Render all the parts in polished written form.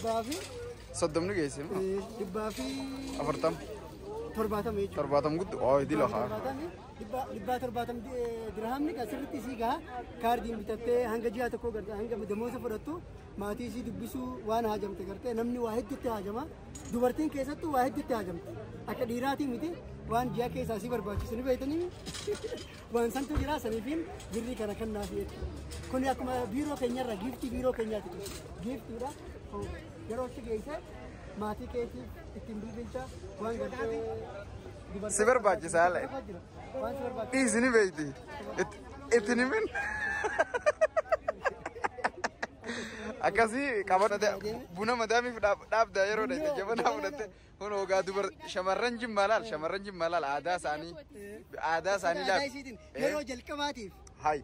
دبافي صدمني جيسم دبافي أفرتم ترباتم ترباتم قد دي لها دبا ترباتم درهم نك أسرتي سيجا كاردين بتاعته هنگا جيا تكو کرتا هنگا دموسه فراتو ماتي سي دبسو وان هاجم تكرته نمني واحد جت هاجما دوبرتين كيسة تو واحد جت هاجم أكديراتي ميتي وان جيا كيسة سي برباچ سني بيتني وان سنتو جرا سنيفين جري كنا كنا فيه كوني أكما بيرو كنيا را gift بيرو كنيا تي gift را جرو شيء كيسة ماتي كيسي اتنبي بنتا وان کرتے سبر باجي سالة إيزني بيتي اتني من أكاسي كمان ده بنا مدامي في داب دايرو ده جبنا مدته هون هو قاعد دبر شمرن جمالال عادة ساني لا يرو جل كماتيف هاي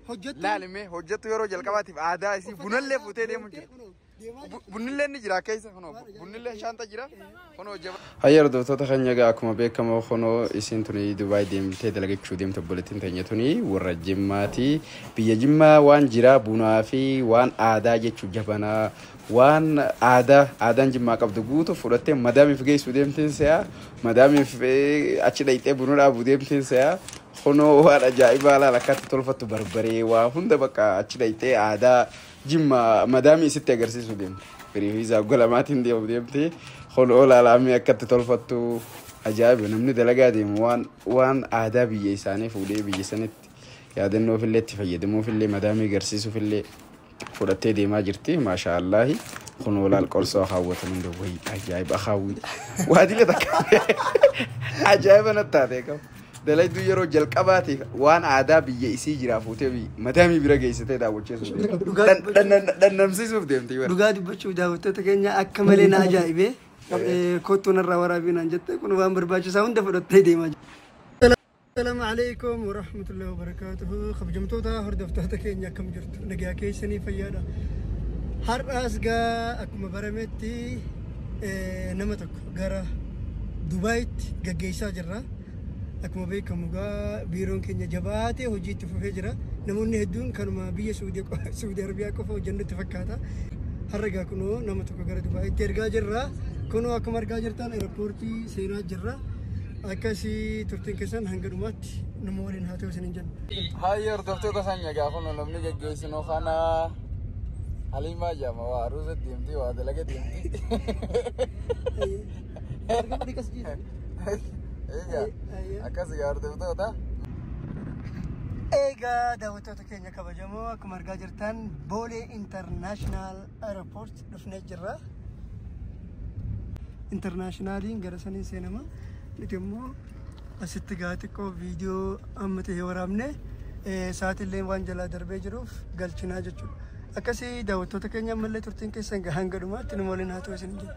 حجت لا لمي حجت يرو جل كماتيف عادة إسي بنا اللي فوتي ده مجرد بني اللي نجرا كيسة هنا بني اللي شانتا جرا هنا جب هيا ردوتو تخنيا جاكم بيكم وخنو إسين توني دبي ديم تدلعك شو ديم تبولتين تانية توني ورجماتي بيجمع وان جرا بنا في وان عادة جتشو جبنا وان عادة جمع قبض جوتو فرتة مدامي في جيس وديم تنسيا مدامي في أشياء يتة بنورا بديم تنسيا خنو وان أجايب على لكات تلفت بربري وهند بقى أشياء يتة عادة جمع مدامي ستة جرسي سوديم فريفيزا أقول ما تندي وديمتي خل أول على عمي أكتر تلفتو أجاب نمني دلقا ديم وان عادة بيجيساني فولي بيجيساني يادنو في اللي تفيدمو في اللي مدامي جرسيسو في اللي فرتي دي ما جرتي ما شاء الله خنو لا القرصة خاوة من دوي أجايب أخاوي وهذه لك أجايب أنا تاتيكم دلائي دو يرو جل كباتي وان عادة بيجيسي جرافوتي بي مدامي برجيسته دا وجهه دن نمسي سوف ديمتي دغادي بچو داوتو تكنيا أكملنا أجايبه كوتون الروارا بينا جت كونو وان برباچو ساوند فرتي دي ما السلام عليكم ورحمة الله وبركاته خبجمتو تا هردفتو تكنيا كم جرت نجا كيسني فيادا هر أسجا أكما برمتي نمتك جرا دبي جيسا جرا أكما بيكم جا بيرون كنيا جباتي وجيت في فجرة نموني هدون كانوا ما بيا سعودي عربية كفوا جنة تفكاتا هرجع كنوا نمتك جرا دبي ترجع جرا كنوا أكما رجع جرتان إيربورتي سينا جرا أكاسي ترتين كسان هنگرمات نمورين هاتو سنجن هاي يردفتو تسانيا جافون لمني جيسنو خانا علي ما جا ما واروز ديمتي وهذا لقى ديمتي هرجع بدي كسجين إيه أكاسي يردفتو تا إيجا داوتو تكينيا كبجمو أكما رجع جرتان بولي انترناشنال ايربورت رفنا جرا انترناشنالين جرسانين سينما نتيمو أستغاثكو فيديو أمتي ورامنه ساعات اللي وان جلا دربي جروف قالتنا جتشو أكاسي داوتو تكينيا ملي ترتين كيسان هانغدوما تنمولين هاتو سنجي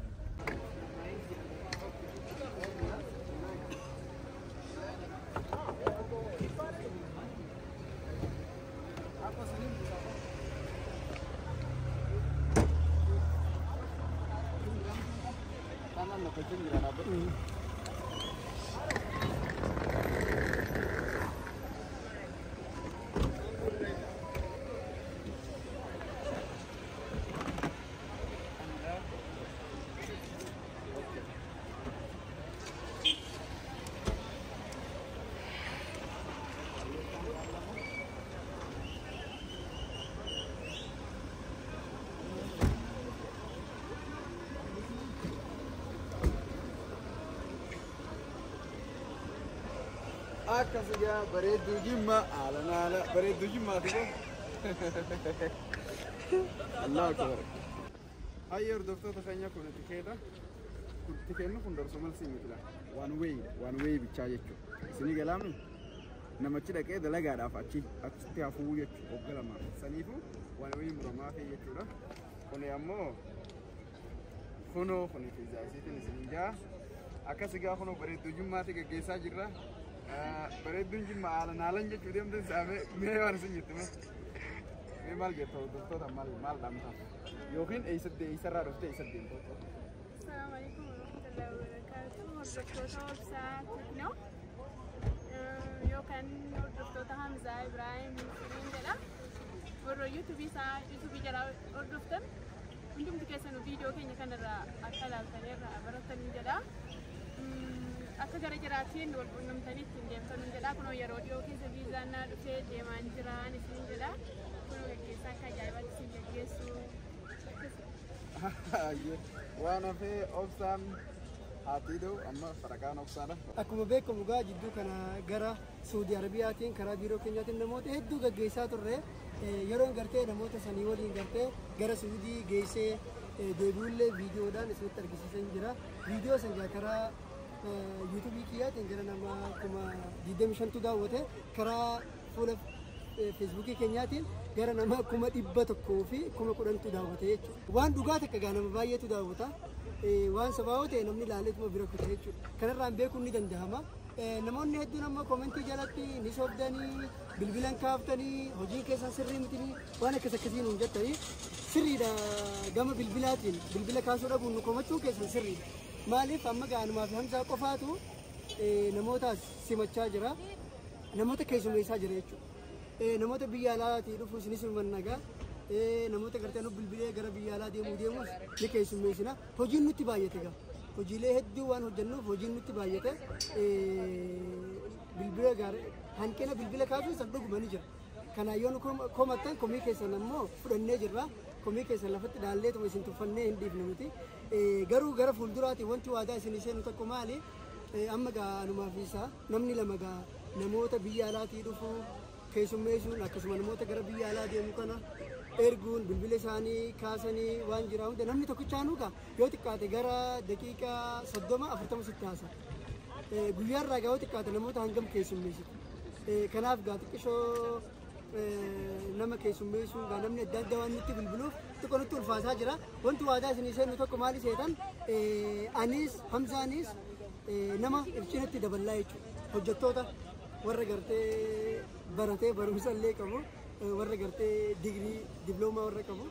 أكاسيا بريدو جمّا على نالا بريدو جمّا تبغى الله أكبر هاي يردفتو تخيّن كونه تكيدا تكيّنو كندر سمال سيمتلا one way بتشايجو سني كلامي نمشي لك إذا لقى دافعتي أكتي أفوية أقلما سنيفو one way مرما في يجورا كونه أمو كونه في زاسيتني سنجا أكاسيا كونه بريدو جمّا تكيسا جرا بريدون جمع على نالن جت وديم تسامع ميوان سنجتمه ميمال جتوا دكتور مال دامتا يوكين أيسر رفته أيسر دين السلام عليكم ورحمة الله وبركاته دكتور ساعة تكنو يوكان دكتور حمزة إبراهيم مسلمين جلا ورو يوتيوب جلا دكتور عندهم تكسروا فيديو كأنه كان أكل الفنير برات النجدة أكثر جراتين والبنم تاني تندم فنجدة كانوا يروديو كيس فيزانا في ديمان جران النجدة كانوا كيسا كجايبات سيجيسو وانا في أوبسان هاتيدو أما فرقان أوبسانا أكما بيكم وجا جدو كنا جرا سعودي عربية تين كرا بيرو كنيا تين نموت هدو جيسات الرّ يرون قرتة نموت سنيولين قرتة جرا سعودي جيسة دبولة فيديو دان اسمه تركيسي سنجرا فيديو سنجا كرا يوتيوب كيا تين جرا نما كما جدّ مشان تودا وته كرا فول فيسبوك كنيا تين جرا نما كما إبّة كوفي كما كورن تودا وته وان دوغات كجانا مباية تودا وته وان سباوته نمني لالت ما بيرو كتير كنا رامبي كوني دندهما نموني هدو نما كومنتي جالتي نسودني بالبلان كافتني هجين كيسان سرّي متني وانا كسكتين ونجتني سرّي دا جام بالبلاتين بالبلا كاسو دا بونو كومتشو كيسان سرّي مالي فما كانوا ما فهم زاق قفاتو نموتا سمتشا جرا نموتا كيسو ميسا جريتشو نموتا بيالا تيرو فوسني من نجا نموتا كرتانو بالبلا جرا بيالا ديموس لكيسو ميسنا هجين نتي بايتها هجيله هدو وان هجنو هجين نتي بايته بالبلا جرا هنكنا بالبلا كاسو سبب بنيجر كان يوم كومتان كومي كيسان نمو فرنة جرا كومي كيسان لفت دالله تو مسنتو فنة هندي بنمتي جرا فولدراتي وانتو هذا سنيسين تكمالي أما جا نما فيسا نمني لما جا نموت بيالاتي دفو كيسو ميسو ناكسما نموت جرا بيالاتي مكانا إرجون بالبلساني كاسني وانجراون ده نمني تكوتشانو كا يوتي كاتي جرا دقيقة صدما أفرتم ستاسا غيار راجعوتي كاتي نموت هنجم كيسو ميسو كناف جاتي كشو nama keessummeessuun namni adda addaa waan nutti bilbiluuf xiqqoo nutti ulfaasaa jira. Wanti waadaa isin isheen tokko maali seetan anis Hamzaanis nama ibsinatti dabalaa jechuudha. Hojjettoota warra gartee baratee barumsa illee qabu warra gartee digirii diploomaa warra qabu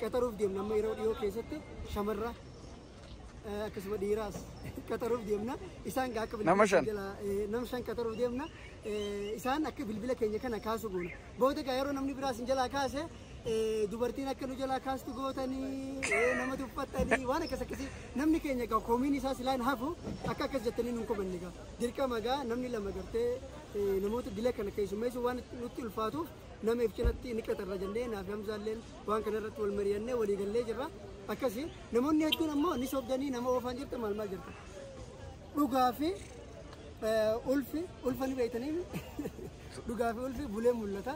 qaxaruuf deemna amma yeroo dhiyoo keessatti shamarra akkasuma dhiiraas qaxaruuf deemna isaan gaa akka nama shan qaxaruuf deemna isaan akka bilbila keenya kana kaasu goona booda gaa yeroo namni biraas hin jalaa kaase dubartiin akka nu jalaa kaastu gootanii nama tuffatanii waan akkas akkasii namni keenya gaa koomiin isaa silaan hafu akka akkas jettanii nun kobanne gaa dirqama gaa namni lama gartee namoota dila kana keessummeessu waan nutti ulfaatuuf nama ibsinatti ni qaxarra jennee naaf Hamzaalleen waan kanarratti wal mari'annee walii gallee jirra. Akkasi namoonni hedduun ammoo ni sobdanii nama oofaan jirtu maal jirtu dhugaa fi ulfa ni beeytanii dhugaa fi ulfi bulee mul'ata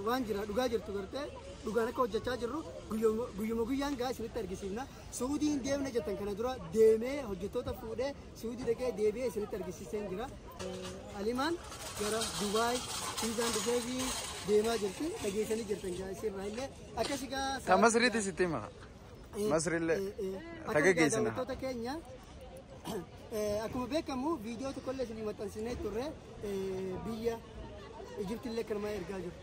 waan jira dhugaa jirtu gartee dhugaan akka hojjechaa jirru guyyuma guyyaan gaa isinitti argisiifna Suudiin deemne jettan kana dura deemee hojjettoota fuudhee Suudii dhaqee deebi'ee isinitti argisiisee jira Alimaan gara Dubaay fiizaan dhufee fi deemaa jirti dhageessanii jirtan gaa isirraa illee akkasi gaa tamasriiti sitti hima masrillee tageessina hojjettoota keenya akkuma beekamu viidiyoo tokkollee isinii maxxansinee turre biyya Ijipti illee kanuma ergaa jiru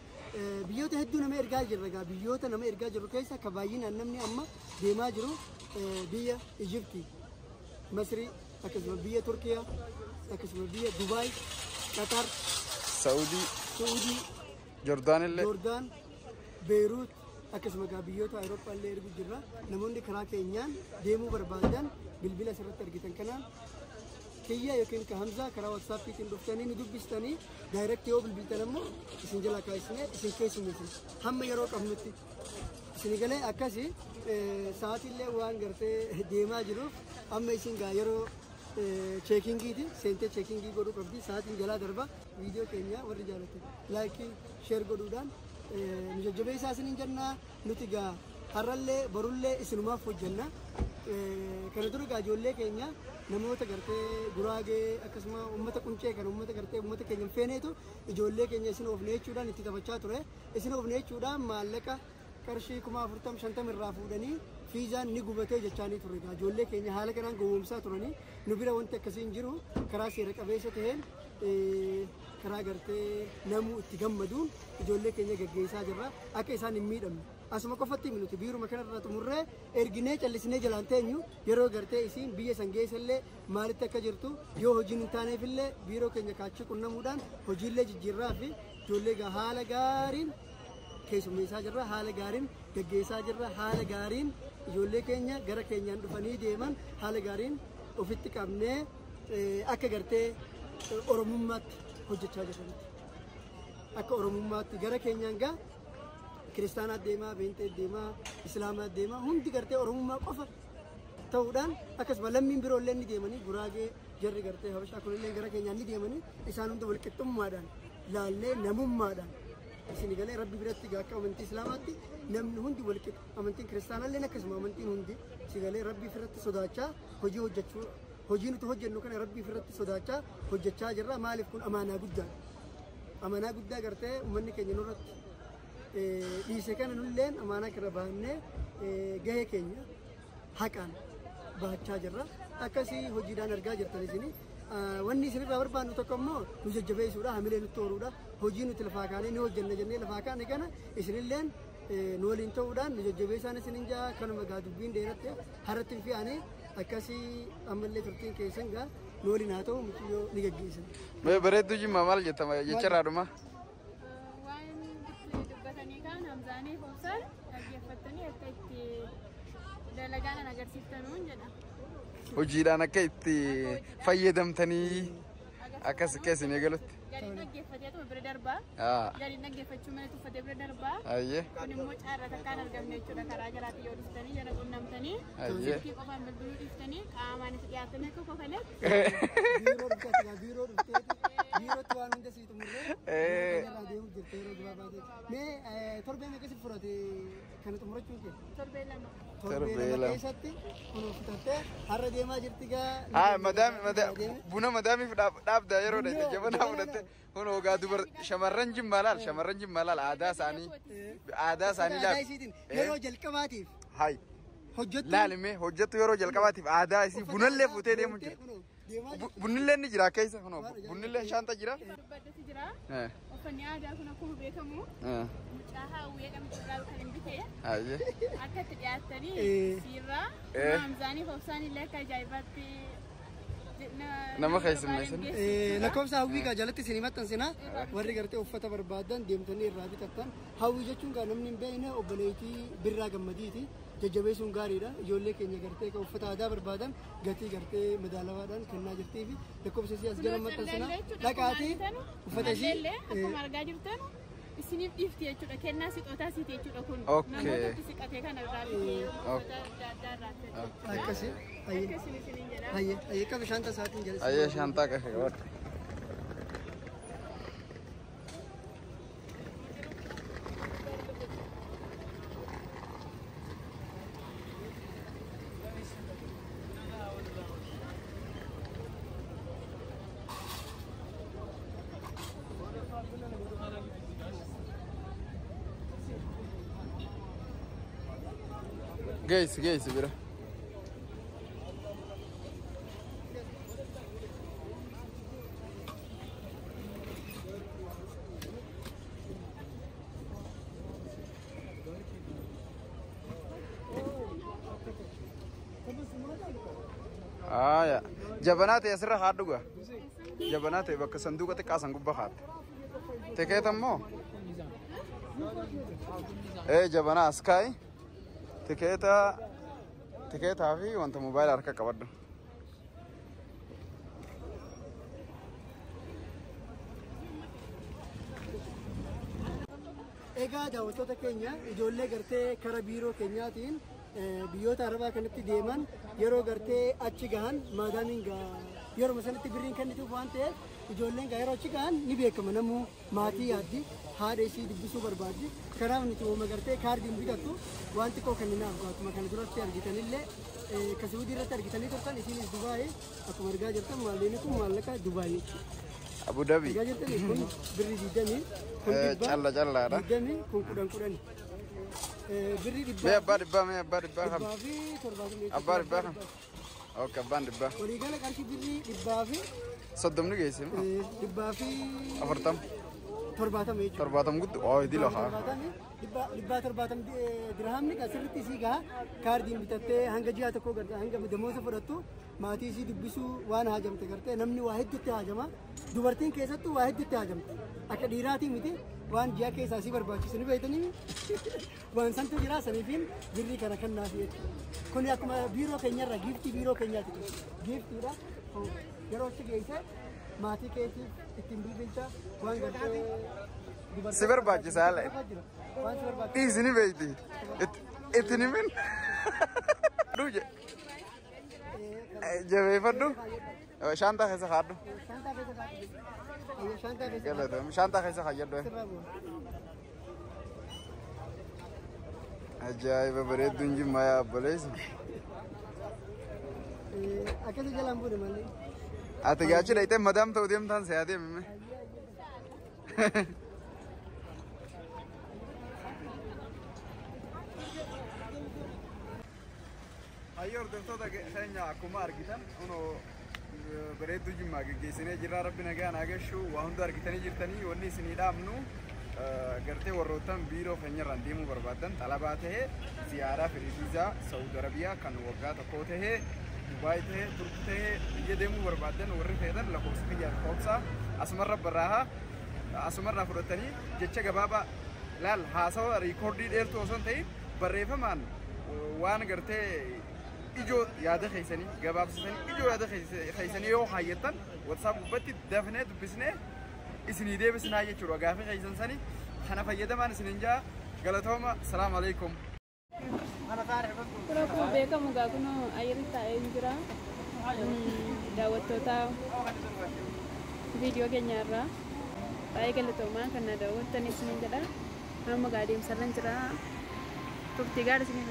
biyyoota hedduu nama ergaa jirra gaa biyyoota nama ergaa jiru keessa ka baay'inaan namni amma deemaa jiru biyya Ijipti Masrii akkasuma biyya Turkiyaa akkasuma biyya Dubaay Qatar Saudi Jordaan Beirut akkasuma gaa biyyoota Awurooppaa illee ergu jirra namoonni karaa keenyaan deemuu barbaadan bilbila asirratti argitan kanaan kiyya yookiin ka Hamzaa karaa WhatsAppiitiin dhuftanii ni dubbistanii daayirektii yoo bilbiltan ammoo isin jalaa kaasnee isin keessummeessin hamma yeroo qabnutti isin galee akkasi sa'aatiillee waan gartee deemaa jiruuf amma isin gaa yeroo cheekingiiti seentee cheekingii godhuu qabdi sa'aatiin jalaa darba viidiyoo keenya warri jaallatan laayikii sheer godhuudhaan nu jajjabeessaa isiniin jennaa nuti gaa har'allee borullee isinumaaf hojjenna kana dura gaa ijoollee keenya namoota gartee Guraagee akkasuma uummata quncee kan uummata gartee uummata keenya feeneetu ijoollee keenya isin oofnee jechuudhaan itti taphachaa ture isin oofnee jechuudhaan maallaqa qarshii 40-50 irraa fuudhanii fiizaan ni gubatee jechaanii ture gaa ijoollee keenya haala kanaan gowwoomsaa turanii nu bira wanti akkasiin jiru karaa seera qabeessa ta'een karaa gartee namuu itti gammaduun ijoollee keenya gaggeessaa jirra akka isaan hin miidhamne asuma qofatti minuti biiruma kanarra xumurree erginee callisnee jalaan teenyu yeroo gartee isiin biyya san geessallee maalitti akka jirtu yoo hojiin hin taaneefillee biiroo keenya kaachii qunnamuudhaan hojiillee jijjiirraa fi ijoollee haala gaariin keessummeessaa jirra haala gaariin gaggeessaa jirra haala gaariin ijoollee keenya gara keenyaan dhufanii deeman haala gaariin ofitti qabnee akka gartee oromummaatti hojjechaa jiranitti akka oromummaatti gara keenyaan gaa kiristaanaa deemaa beentee deemaa islaamaa deemaa hundi gartee oromummaa qofa ta'uudhaan akkasuma lammiin biroo illee ni deemanii guraagee jarri gartee habashaa kunillee gara keenyaan ni deemanii isaan hunda walqixxummaadhaan laallee namummaadhaan isin galee rabbi biratti akka amantii islaamaatti namni hundi walqixa amantiin kiristaanaallee akkasuma amantiin hundi sigalee rabbi firatti sodaachaa hojii hojjechuu hojii nuti hojjennu kana rabbi firatti sodaachaa hojjechaa jirra maaliif kun amanaa guddaa gartee uummanni keenya nurratti dhiise kana nulleen amaanaa kana baannee gahee keenya haqaan bahachaa jirra akkasii hojiidhaan argaa jirtan isin wanni isinirraa barbaannu tokko immoo nu jajjabeessuudha hamilee nutti horuudha hojii nuti lafaa kaanee ni hojjenna jennee lafaa kaane kana isinilleen nu waliin ta'uudhaan nu jajjabeessaan isinin jaa kanuma gaa dubbiin dheeratte harratti hin fi'anii akkasii ammallee turtiin keessan gaa nu waliin haa ta'u mucayyoo ni gaggeessan. Bareedduu Jimmaa maal jettama jechaadhuma? Hamzaanii Foosaan dhaggeeffatanii akka itti dalagaan agarsiiftanuun jedha. Hojiidhaan akka itti fayyadamtanii akkas keessin eegalutti. Galiin dhaggeeffateetuma bira darbaa. Galiin dhaggeeffachuu mana tuffatee bira darbaa. Kun immoo caarraa takkaan argamne jechuudha karaa jaraatti yoo dhuftanii jala qunnamtanii. Silkii qofaan bilbiluu dhiiftanii qaamaan itti dhiyaatanii akka kofalee. Biiroo biirootti waan hunda siitu murree irraa deemu jirte yeroo gabaabaa mee torbee meeqasi furate kana xumurachuun kee? Torbee lama. Torbee lama keessatti kun fitattee har'a deemaa jirti gaa. Buna madaamiif dhaabdaa yeroo dha jabanaa fudhatte kun ogaa shamarran Jimmaa laal aadaa isaanii laal. Yeroo jalqabaatiif. Hayi. Laalime hojjettu yeroo jalqabaatiif aadaa isii bunallee fuutee deemu jira. Bunnillee ni jira keessa bunnillee shaanta jira. Dubbadatti jira. Uffanni aadaa kun akkuma beekamu. Mucaa hawwee dhamdurraa kan hin bitee. Akka itti dhiyaattanii siirraa Hamzaanii Foosaan illee akka ajaa'ibaatti nama keessummeessan. Lakkoofsa hawwii gaa jalatti isin maxxansina warri gartee uffata barbaadan deemtanii irraa bitattan hawwii jechuun gaa namni hin beekne obboleettii Birraa Gammadiiti. Jajjabeessuun gaariidha ijoollee keenya gartee kan uffata aadaa barbaadan gatii gartee madaalawaadhaan kennaa jirtii fi lakkoofsa isii as jala maxxansina dhaqaatii uffata ishii akkuma argaa jirtan isiniif dhiifti jechuudha kennaa sixootaa siiti jechuudha kun namoota siqatee kan irraa bitee uffata adda addaa irraa akkasii hayyee qabi shaantaa isaatiin jala hayyee shaantaa qabe Geessi bira. Jabanaa ta'e asirra haa dhugaa. Jabanaa ta'e bakka sanduuqa xiqqaa san gubbaa haate. Tikeeta immoo? Jabanaa as kaa'i. Tikeetaa fi wanta moobaayila harka qabadhu. Egaa daawwattoota keenya ijoollee gartee kara biiroo keenyaatiin biyyoota arabaa kanatti deeman yeroo gartee achi gahan maadaamiin yeroo sanatti birriin kennituuf waan ta'eef ijoolleen yeroo achi gahan ni beekama namuu maatii yaaddi haadha isii dubbisuu barbaaddi kanaaf nuti uuma gartee kaardiin bitattu waan xiqqoo kenninaaf akkuma kana duratti argitanillee kasuudii irratti argitanii turtan isinis Dubaayii akkuma argaa jirtan maalleen kun maallaqa Dubaayii Abu Dhabi. Argaa jirtan kun birri 20 kun callaadha. 20 kun 10 birri Mee abbaa dhibbaa kam? Abbaa dhibbaa kam? Ok abbaan dhibbaa. Waliigala qarshii birri dhibbaa fi soddomni geessi moo? dhibbaa fi 40. 70 jechuudha. 70 guddu idil haa. dhibbaa 70 dirhamni asirratti isii gaha kaardiin bitattee hanga ji'a tokko gartee hanga damoosa fudhattu maatii isii dubbisuu waan haajamte gartee namni waa hedduutti haajama dubartiin keessattuu waa hedduutti haajamte. akka dhiiraati miti waan ji'a keessaa si barbaachisu ni beektanii waan santu jira saniifin birrii kana kannaaf jechuudha. Kun akkuma biiroo keenyarra giiftii biiroo keenyaati. Giiftiidha. Yeroo itti geesse maatii keetiif ittiin bilbilcha waan gartee si barbaachisaa laa'e. Waan si barbaachisu. Dhiisi ni beekti. Itti ni min. Dhuje. Jabeeffadhu. Shaantaa keessa kaadhu. Shaantaa keessa kayyadhu. Ajaa'iba bareedduun jimmaa yaa obboleessa. Akkasii jalaan buune malee. Ati gaachi dhayitee madaam ta'uu deemtaan si'aa deemime. Hayya hordoftoota keenya akkuma argitan kunoo bareedduu jimmaa geggeessinee jirra rabbi nagaa naa gashu waa hunda argitanii jirtanii wanni isinii dhaabnu gartee warroottan biiroo keenyarraan deemuu barbaadan xalabaa tahee ziyaaraa firii viizaa Saudi Arabiyaa kan waggaa tokkoo tahee Dubaay tahee Turkii tahee biyya deemuu barbaadan warri feetan lakkoofsa kiyyaa lakkoofsa asumarraa fudhatanii jecha gabaabaa laal haasawa riikoordii dheertuu osoo hin ta'in barreeffamaan waan gartee ijoo yaada keessanii gabaabsitanii ijoo yaada keessanii yoo hayyattan WhatsApp gubbatti dafnee dubbisnee isinii deebisnaa jechuudha gaafii keessan sanii kana fayyadamaan isiniin jaa galatooma salaamu alaikum. Akkuma beekamu egaa kun ayyirri taa'ee jira daawwattoota viidiyoo keenyarraa baay'ee galatoomaa kan na daawwattan isiniin jedha amma gaa deemsarran jira turtii gaarii isiniin